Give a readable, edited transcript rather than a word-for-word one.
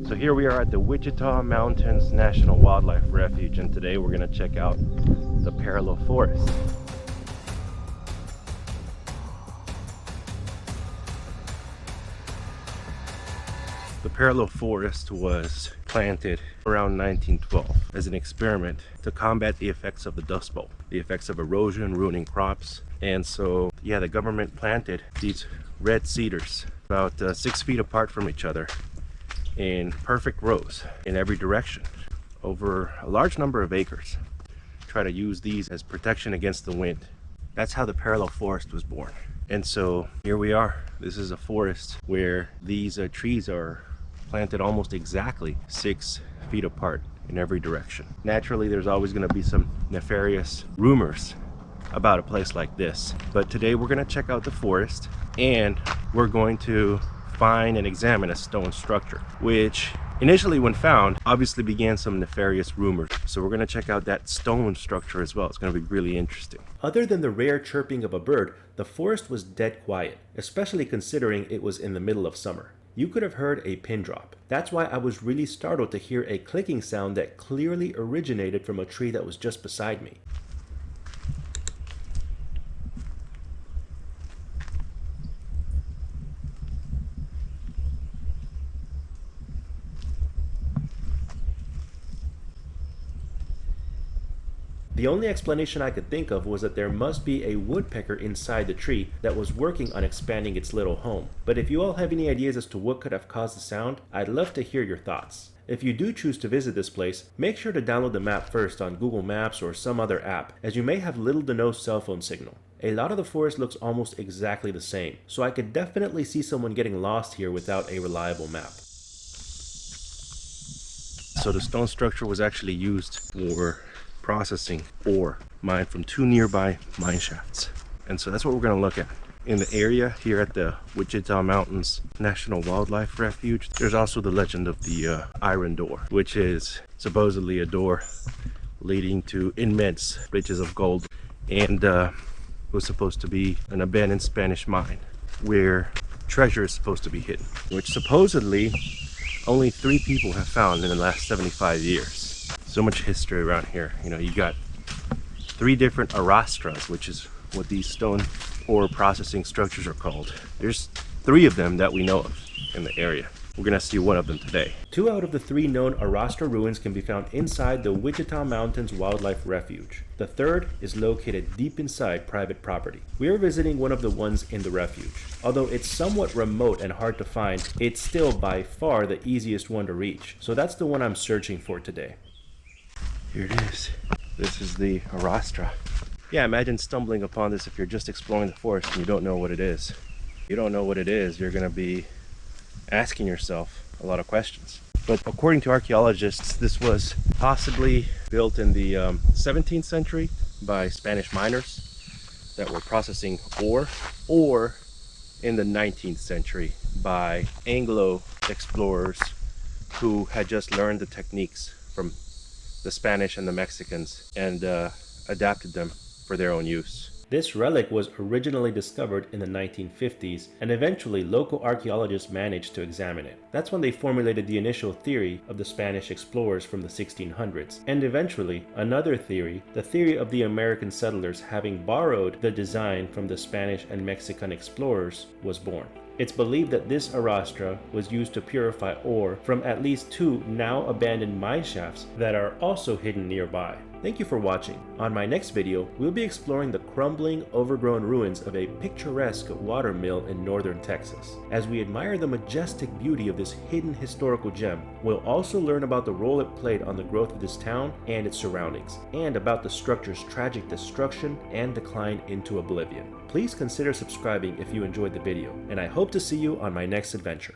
So here we are at the Wichita Mountains National Wildlife Refuge, and today we're going to check out the P.R.O forest. The P.R.O forest was planted around 1912 as an experiment to combat the effects of the Dust Bowl, the effects of erosion ruining crops. And so, yeah, the government planted these red cedars about 6 feet apart from each other in perfect rows in every direction over a large number of acres. Try to use these as protection against the wind. That's how the P.R.O forest was born. And so here we are. This is a forest where these trees are planted almost exactly 6 feet apart in every direction. Naturally, there's always going to be some nefarious rumors about a place like this, but today we're going to check out the forest and we're going to find and examine a stone structure, which initially, when found, obviously began some nefarious rumors. So we're going to check out that stone structure as well. It's going to be really interesting. Other than the rare chirping of a bird, the forest was dead quiet, especially considering it was in the middle of summer. You could have heard a pin drop. That's why I was really startled to hear a clicking sound that clearly originated from a tree that was just beside me. The only explanation I could think of was that there must be a woodpecker inside the tree that was working on expanding its little home. But if you all have any ideas as to what could have caused the sound, I'd love to hear your thoughts. If you do choose to visit this place, make sure to download the map first on Google Maps or some other app, as you may have little to no cell phone signal. A lot of the forest looks almost exactly the same, so I could definitely see someone getting lost here without a reliable map. So the stone structure was actually used for processing ore mined from 2 nearby mine shafts. And so that's what we're going to look at. In the area here at the Wichita Mountains National Wildlife Refuge, there's also the legend of the Iron Door, which is supposedly a door leading to immense riches of gold. And it was supposed to be an abandoned Spanish mine where treasure is supposed to be hidden, which supposedly only 3 people have found in the last 75 years. So much history around here. You know, you got 3 different arastras, which is what these stone ore processing structures are called. There's 3 of them that we know of in the area. We're gonna see one of them today. 2 out of the 3 known arastra ruins can be found inside the Wichita Mountains Wildlife Refuge. The 3rd is located deep inside private property. We are visiting one of the ones in the refuge. Although it's somewhat remote and hard to find, it's still by far the easiest one to reach. So that's the one I'm searching for today. Here it is. This is the arastra. Yeah, imagine stumbling upon this if you're just exploring the forest and you don't know what it is. You don't know what it is, you're going to be asking yourself a lot of questions. But according to archaeologists, this was possibly built in the 17th century by Spanish miners that were processing ore, or in the 19th century by Anglo explorers who had just learned the techniques from the Spanish and the Mexicans and adapted them for their own use. This relic was originally discovered in the 1950s, and eventually local archaeologists managed to examine it. That's when they formulated the initial theory of the Spanish explorers from the 1600s, and eventually another theory, the theory of the American settlers having borrowed the design from the Spanish and Mexican explorers, was born. It's believed that this arastra was used to purify ore from at least 2 now abandoned mine shafts that are also hidden nearby. Thank you for watching. On my next video, we'll be exploring the crumbling, overgrown ruins of a picturesque water mill in northern Texas. As we admire the majestic beauty of this hidden historical gem, we'll also learn about the role it played on the growth of this town and its surroundings, and about the structure's tragic destruction and decline into oblivion. Please consider subscribing if you enjoyed the video, and I hope to see you on my next adventure.